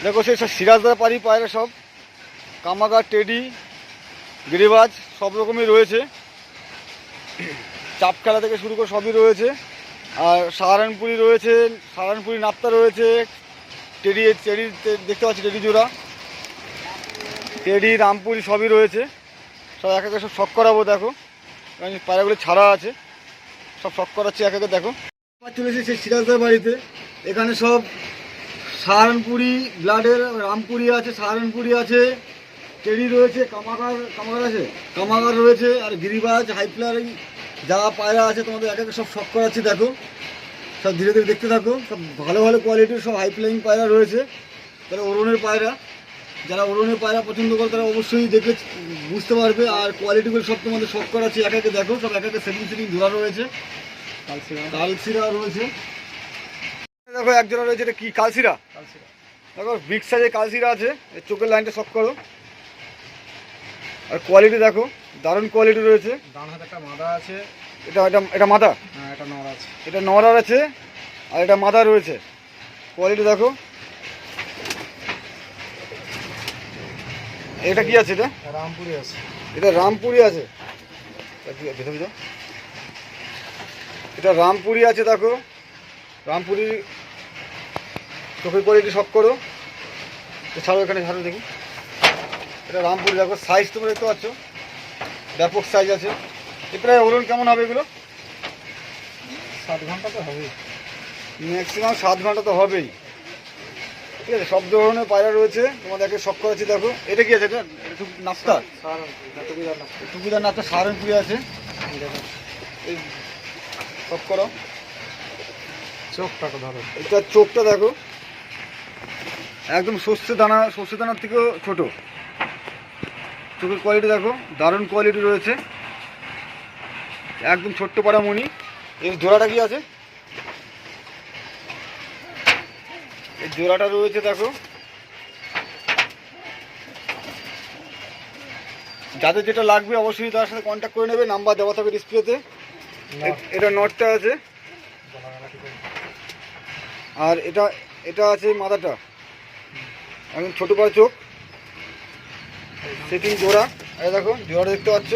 দেখো সেই সব সিরাজদার পাড়ি পায়রা সব কামাগার, টেডি, গিরিবাজ সব রকমই রয়েছে। চাপ খেলা থেকে শুরু করে সবই রয়েছে। আর সাহারানপুরি রয়েছে, সাহারানপুরি নাপ্তা রয়েছে, টেডি দেখতে পাচ্ছি টেডি জোড়া, টেডি, রামপুরি সবই রয়েছে। সব এক একে সব শখ করাবো। দেখো পায়রাগুলো ছাড়া আছে, সব শখ করাচ্ছি এক একে। দেখো চলে এসেছে সেই সিরাজদার বাড়িতে। এখানে সব সাহারানপুরি ব্লাডের রামপুরি আছে, সাহারানপুরি আছে, টেডি রয়েছে, কামাগার আছে, কামাগার রয়েছে, আর গিরিবাজ, হাইফ্লার যা পায়রা আছে তোমাদের এক একে সব শখ করাচ্ছি। দেখো সব ধীরে ধীরে দেখতে থাকো। সব ভালো ভালো কোয়ালিটির সব হাই ফ্লাইং পায়রা রয়েছে। তারা ওরনের পায়রা, যারা ওরনের পায়রা পছন্দ করে তারা অবশ্যই দেখে বুঝতে পারবে। আর কোয়ালিটিগুলো সব তোমাদের শখ করাচ্ছি এক একে। দেখো সব এক একে সেটিং ধরা রয়েছে, কালসিরা রয়েছে। দেখো একজোড়া রয়েছে, এটা কি কালসিরা? দেখো বিগ সাইজের কালসিরা আছে, এর চোখের লাইনটা শখ করো। আর কোয়ালিটি দেখো দারুণ কোয়ালিটি রয়েছে। ডান হাতে একটা মাদা আছে, এটা মাদা, হ্যাঁ এটা নর আছে, এটা নরার আছে, আর এটা মাদা রয়েছে। কোয়ালিটি দেখো। এটা কি আছে? এটা রামপুরি আছে, এটা রামপুরি আছে। এটা রামপুরি আছে। দেখো রামপুরি চোখের কোয়ালিটি শখ করো। ছাড়ো এখানে, ছাড়ো দেখি। এটা রামপুরি দেখো, সাইজ তোমরা দেখতে পাচ্ছ, ব্যাপক সাইজ আছে। প্রায় ওজন কেমন হবে এগুলো? 7 ঘন্টা তো হবেই, ম্যাক্সিমাম 7 ঘন্টা তো হবেই। ঠিক আছে, সব ধরনের পায়রা রয়েছে, তোমাদেরকে শখ করাচ্ছি। দেখো এটা কি আছে? এটা নাস্তা, টুকিদার নাস্তা, সাহারানপুরি আছে। এই শখ করো। চোখটা ধরো, এটা চোখটা দেখো একদম সর্ষে দানার থেকেও ছোট। চোখের কোয়ালিটি দেখো দারুণ কোয়ালিটি রয়েছে, একদম ছোট্ট পাড়া মণি। এর জোড়াটা কি আছে? এই জোড়াটা রয়েছে। দেখো যাদের যেটা লাগবে অবশ্যই তার সাথে কন্ট্যাক্ট করে নেবে, নাম্বার দেওয়া থাকবে ডিসপ্লেতে। এটা নটটা আছে, আর এটা আছে মাদাটা, একদম ছোটো পাড়া চোখ, সেটিং জোড়া। এই দেখো জোড়াটা দেখতে পাচ্ছ,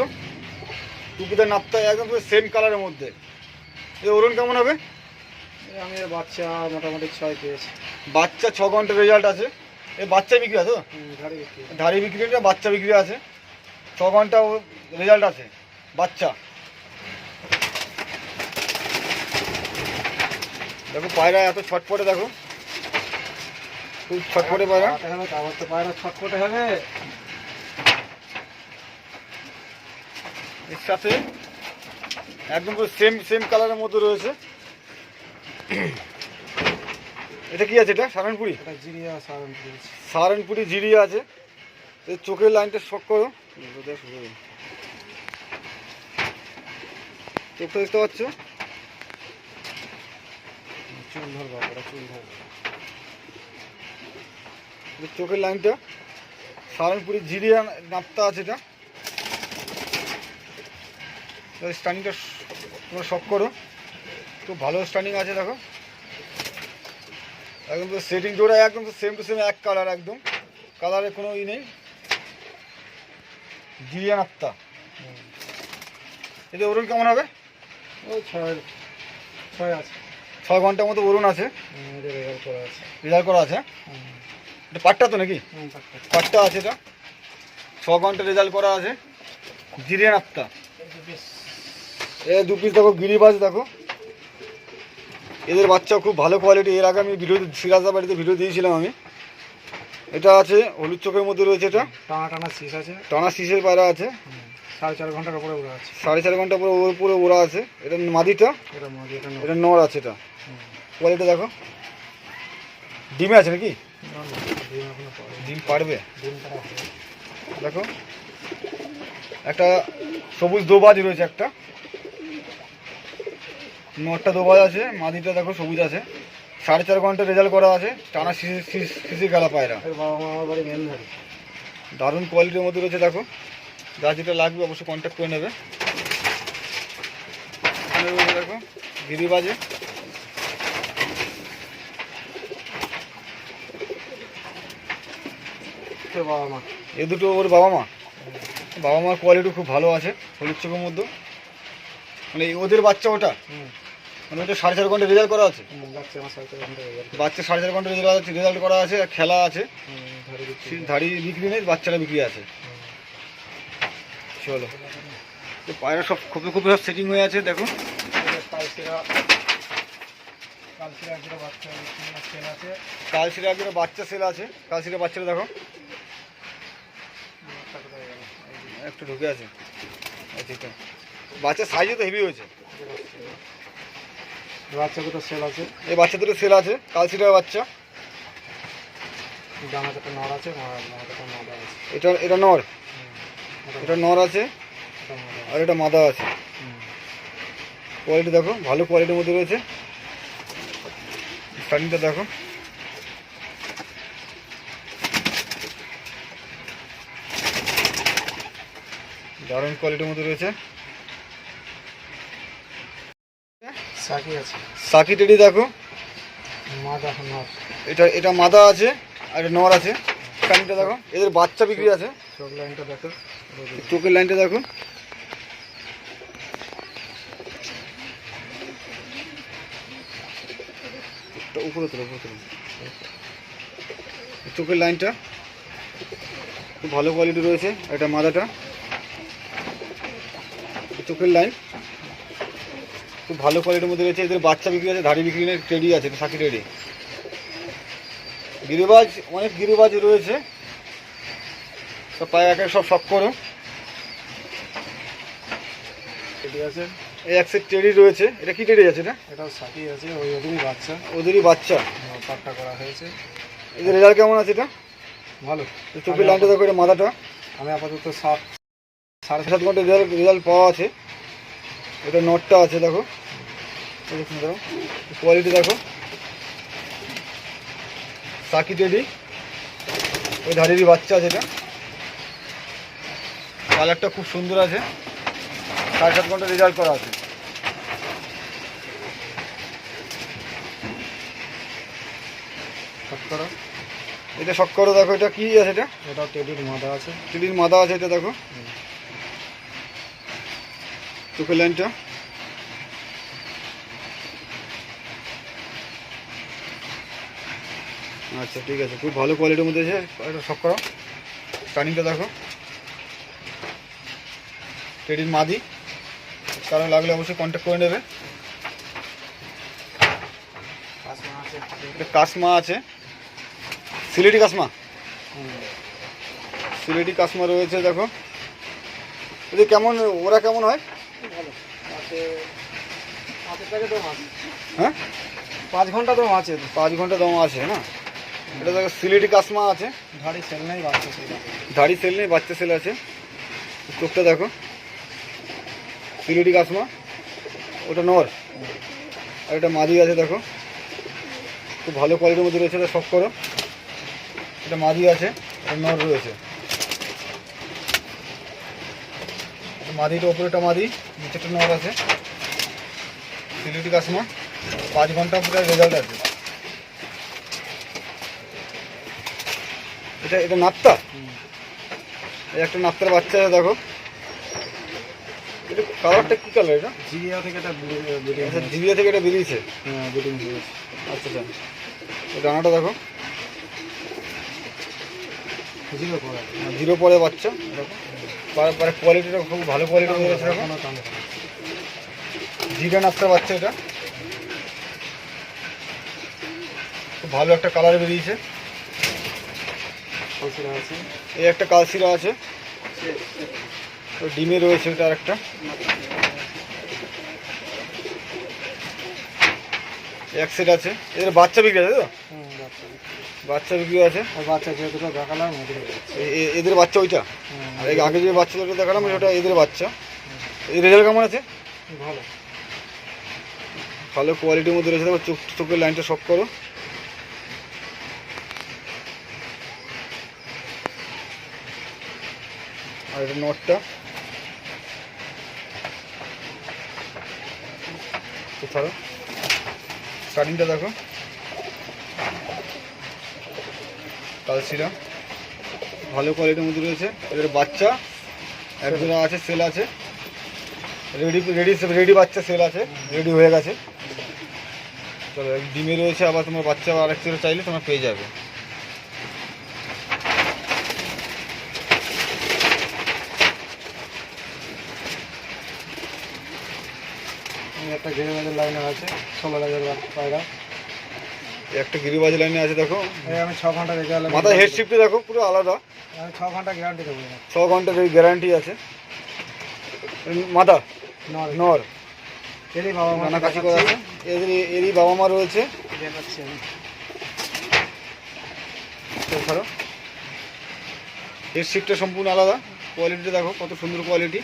টুপিটার নাপটা একদম সেম কালারের মধ্যে। এই ওজন কেমন হবে? আমি বাচ্চা মোটামুটি 6 পেয়েছি। বাচ্চা 6 ঘন্টা রেজাল্ট আছে। এই বাচ্চা বিক্রি আছে তো? ধাড়ি বিক্রি, বাচ্চা বিক্রি আছে। 6 ঘন্টা রেজাল্ট আছে বাচ্চা। দেখো পায়রা এত ছটপটে, দেখো খুব ছটপটে পায়রা। আবার তো পায়রা ছটপটে হবে। এর সাথে একদম সেম কালারের মতো রয়েছে। এটা কি আছে? এটা সাহারানপুরি, এটা জিরিয়া সাহারানপুরি, সাহারানপুরি জিরিয়া আছে। এর চোখের লাইনটা শখ করো, চোখটা দেখতে পাচ্ছ, চুল ধরবো, চুল ধরবো। চোখের লাইনটা সাহারানপুরি জিরিয়া নাপতা আছে। এটা স্টানিংটা তোমরা শখ করো, খুব ভালো স্টানিং আছে। দেখো একদম তো সেটিং জোড়া, একদম তো সেম টু সেম এক কালার, একদম কালারে কোনো ই নেই। জিরিয়া নাপ্তা। এটা ওরুন কেমন হবে? ওই 6 আছে, 6 ঘন্টার মতো ওরুন আছে, রেজাল্ট করা আছে। এটা পাট্টা তো নাকি? পাট্টা আছে। এটা 6 ঘন্টা রেজাল্ট করা আছে, জিরিয়া নাপ্তা। এ 2 পিস দেখো গিরিবাজ। দেখো এদের বাচ্চাও খুব ভালো কোয়ালিটি। এর আগে আমি ভিডিও সিরাজদার বাড়িতে ভিডিও দিয়েছিলাম আমি। এটা আছে হলুদ চোখের মধ্যে রয়েছে। এটা টানা শীষ আছে, টানা শীষের পায়রা আছে। 4.5 ঘন্টার উপরে ওরা আছে, 4.5 ঘন্টা পুরো ওরা আছে। এটা মাদিটা, এটা নর আছে। এটা কোয়ালিটি দেখো। ডিমে আছে নাকি? ডিম পারবে। দেখো একটা সবুজ দোবাজ রয়েছে, একটা নটটা দোবাজ আছে, মাদিটা দেখো সবুজ আছে। 4.5 ঘন্টা রেজাল্ট করা আছে, টানা শিশির গেলা পায়রা। দারুণ কোয়ালিটির মধ্যে রয়েছে। দেখো যা যেটা লাগবে অবশ্যই কন্ট্যাক্ট করে নেবে। দেখো গিরিবাজে, হচ্ছে বাবা মা। এ দুটো ওর বাবা মা। বাবা মার কোয়ালিটি খুব ভালো আছে হলুদ চোখের মধ্যে। মানে ওদের বাচ্চা ওটা, মানে ওটা 4.5 ঘন্টা রেজাল্ট করা আছে। বাচ্চা আমার 4.5 ঘন্টা বাচ্চা 4.5 ঘন্টা রেজাল্ট করা আছে, আর খেলা আছে, ধাড়ি বিক্রি নেই, বাচ্চারা বিক্রি আছে। চলো, তো পায়রা সব খুবই খুবই সব সেটিং হয়ে আছে। দেখো কালশিরা একজোড়া বাচ্চা সেল আছে। কালশিরা বাচ্চারা দেখো একটু ঢুকে আছে। আচ্ছা, বাচ্চার সাইজও তো হেভি হয়েছে। বাচ্চা দুটো সেল আছে। এই বাচ্চা দুটো সেল আছে, কালশিরার বাচ্চা। ডানাটা নর আছে, মাদাটা মাদা আছে। এটা নর, এটা নর আছে, আর এটা মাদা আছে। কোয়ালিটি দেখো ভালো কোয়ালিটির মধ্যে রয়েছে। স্টার্টিংটা দেখো, দারুণ কোয়ালিটির মধ্যে রয়েছে। সাকি আছে, সাকি টেডি দেখো, মাদা নর। এটা মাদা আছে আর এটা নর আছে। স্টার্টিংটা দেখো, এদের বাচ্চা বিক্রি আছে। চোখ লাইনটা দেখো, চোখের লাইনটা দেখো, উপরে তোলো উপরে তোলো। চোখের লাইনটা খুব ভালো কোয়ালিটি রয়েছে। এটা মাদাটা, চোখের লাইন খুব ভালো কোয়ালিটির মধ্যে রয়েছে। এদের বাচ্চা বিক্রি আছে, ধাড়ি বিক্রি নেই, টেডি আছে, সাকি টেডি। গিরিবাজ, অনেক গিরিবাজ রয়েছে। সব পায়ে একে সব শখ করো। টেডি আছে, এই এক সেট টেডি রয়েছে। এটা কি টেডি আছে? এটা এটাও সাকি আছে, ওদেরই বাচ্চা। ওদেরই বাচ্চা, পাট্টা করা হয়েছে। এদের রেজাল্ট কেমন আছে? এটা ভালো। চোখের লাইনটা দেখো, এটা মাথাটা। আমি আপাতত 7.5 ঘন্টা রেজাল্ট পাওয়া আছে। এটা নটটা আছে দেখো, দেখো কোয়ালিটি দেখো। সাকি টেডি, ওই ধাড়িরই বাচ্চা আছে। এটা কালারটা খুব সুন্দর আছে। 7.5 ঘন্টা রেজাল্ট করা আছে। শতকরা এটা শখ করো দেখো, এটা কি আছে? এটাও টেডির মাদা আছে। টেডির মাদা আছে। এটা দেখো চোখের লাইনটা, আচ্ছা ঠিক আছে, খুব ভালো কোয়ালিটির মধ্যে আছে। এটা শখ করো। স্টার্টিংটা দেখো, টেডির মাদি, কারণ লাগলে অবশ্যই কন্ট্যাক্ট করে নেবে। এটা কাসমা আছে, সিলেটি কাসমা, সিলেটি কাসমা রয়েছে। দেখো এটা কেমন, ওরা কেমন হয়? হ্যাঁ 5 ঘন্টা তো আছে। 5 ঘন্টা দম আছে না। এটা দেখো সিলেটি কাসমা আছে, ধাড়ি সেল নেই, বাচ্চা সেল আছে। ধাড়ি সেল নেই, বাচ্চা সেল আছে। চোখটা দেখো, সিলেটি কাসমা, ওটা নর আর এটা মাদি আছে। দেখো খুব ভালো কোয়ালিটির মধ্যে রয়েছে। এটা শখ করো। এটা মাদি আছে, এটা নর রয়েছে। মাদিটা ওপরেটা মাদি, নিচেটা নর আছে। সিলেটি কাসমা, 5 ঘন্টা পুরো রেজাল্ট আছে। এটা নাত্তা, এই একটা নাত্তার বাচ্চা আছে। দেখো এটা কালারটা কি কালার? এটা জিরিয়া থেকে এটা আচ্ছা, জিরিয়া থেকে এটা বেরিয়েছে। ব্রিডিং হয়েছে। আচ্ছা আচ্ছা, ডানাটা দেখো, জিরো পরে বাচ্চা। দেখো পরে কোয়ালিটিটা খুব ভালো কোয়ালিটি রয়েছে। দেখো জিরা নাত্তার বাচ্চা, এটা খুব ভালো একটা কালার বেরিয়েছে। এই একটা কালশিরা আছে, ডিমে রয়েছে। এটা আরেকটা, এক সেট আছে। এদের বাচ্চা বিক্রি আছে তো? বাচ্চা বিক্রি আছে। বাচ্চা যেহেতু দেখালাম, এদের বাচ্চা ওইটা, আর আগে যে বাচ্চা দুটো দেখালাম ওটা এদের বাচ্চা। এই রেজাল্ট কেমন আছে? ভালো, ভালো কোয়ালিটির মধ্যে রয়েছে। দেখো চোখের লাইনটা শখ করো। আর এটা নটটা, কোথাও স্টার্টিংটা দেখো, কালশিরা ভালো কোয়ালিটির মধ্যে রয়েছে। এদের বাচ্চা একজোড়া আছে, সেল আছে, রেডি রেডি রেডি বাচ্চা সেল আছে, রেডি হয়ে গেছে। চলো ডিমে রয়েছে, আবার তোমার বাচ্চা আরেক জোড়া চাইলে তোমরা পেয়ে যাবে। একটা গিরিবাজের লাইনে আছে 16,000 পায়রা। একটা গিরিবাজ লাইনে আছে দেখো, এই আমি 6 ঘন্টা রেখে গেলাম। মাথা হেড শিফটে দেখো পুরো আলাদা, আমি 6 ঘন্টা গ্যারান্টি দেবো। 6 ঘন্টার গ্যারান্টি আছে। মাথা নর নর এরই বাবা মা নানা কাশি করা আছে, এরই বাবা মা রয়েছে। দেখাচ্ছি আমি। ধরো হেড শিফটটা সম্পূর্ণ আলাদা, কোয়ালিটিটা দেখো কত সুন্দর কোয়ালিটি।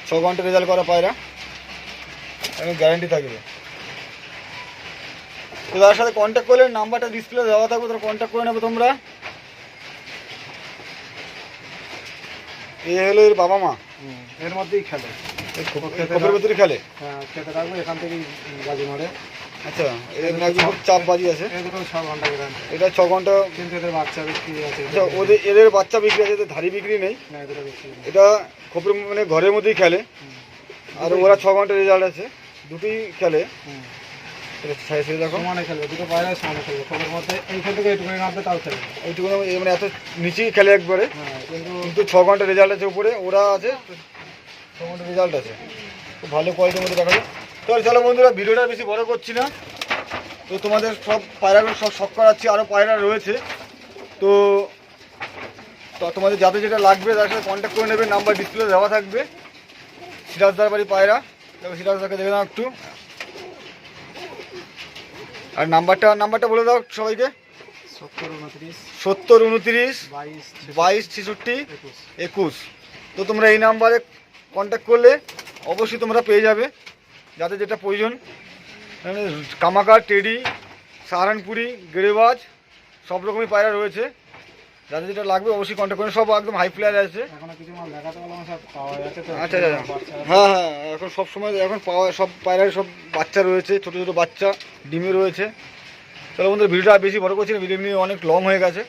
6 ঘন্টা রেজাল্ট করা পায়রা, এবং গ্যারান্টি থাকবে। তো তার সাথে কন্ট্যাক্ট করলে নাম্বারটা ডিসপ্লে দেওয়া থাকবে, তারা কন্ট্যাক্ট করে নেবে তোমরা। এই হলো এর বাবা মা, এর মধ্যেই খেলে, খোপের ভেতরে খেলে। হ্যাঁ খেতে থাকবে, এখান থেকেই বাজি মারে। আচ্ছা, এদের একদম খুব চাপ বাজি আছে। এই দুটো 6 ঘন্টা গ্যারান্টি, এটা 6 ঘন্টা। কিন্তু এদের বাচ্চা বিক্রি আছে। আচ্ছা, এদের বাচ্চা বিক্রি আছে, এদের ধাড়ি বিক্রি নেই। না এদের বিক্রি নেই। এটা খোপের মানে ঘরের মধ্যেই খেলে, আর ওরা 6 ঘন্টা রেজাল্ট আছে, দুটোই খেলে। এটা সাইজে দেখো সমানে খেলবে, দুটো পায়রা সমানে খেলবে। খবরের মধ্যে এইখান থেকে এইটুকু নামবে তাও খেলবে। এইটুকু মানে এত নিচেই খেলে একবারে, হ্যাঁ কিন্তু কিন্তু 6 ঘন্টা রেজাল্ট আছে উপরে, ওরা আছে 6 ঘন্টা রেজাল্ট আছে। খুব ভালো কোয়ালিটির মধ্যে দেখা যায়। তো চলো বন্ধুরা, ভিডিওটা বেশি বড় করছি না। তো তোমাদের সব পায়রাগুলো সব শখ করাচ্ছি, আরও পায়রা রয়েছে। তো তোমাদের যাতে যেটা লাগবে তার সাথে কন্ট্যাক্ট করে নেবে, নাম্বার ডিসপ্লে দেওয়া থাকবে। সিরাজদার বাড়ি পায়রা, দেখো সিরাজদাকে দেখে নাও একটু। আর নাম্বারটা বলে দাও সবাইকে। 70 29 70 29 22 22 66 21। 21। তো তোমরা এই নাম্বারে কন্ট্যাক্ট করলে অবশ্যই তোমরা পেয়ে যাবে যাতে যেটা প্রয়োজন। মানে কামাকার, টেডি, সাহারানপুরি, গেরেবাজ সব রকমই পায়রা রয়েছে। যাতে যেটা লাগবে অবশ্যই কন্ট্যাক্ট করুন। সব একদম হাই ফ্লায়ার আছে। এখনো কিছু মাল দেখাতে পারলাম, সব পাওয়া যাচ্ছে তো। আচ্ছা আচ্ছা, হ্যাঁ হ্যাঁ, এখন সব সময় এখন পাওয়া সব পায়রার সব বাচ্চা রয়েছে, ছোটো ছোটো বাচ্চা ডিমে রয়েছে। চলো বন্ধুরা, ভিডিওটা বেশি বড় করছি না, ভিডিও নিয়ে অনেক লং হয়ে গেছে।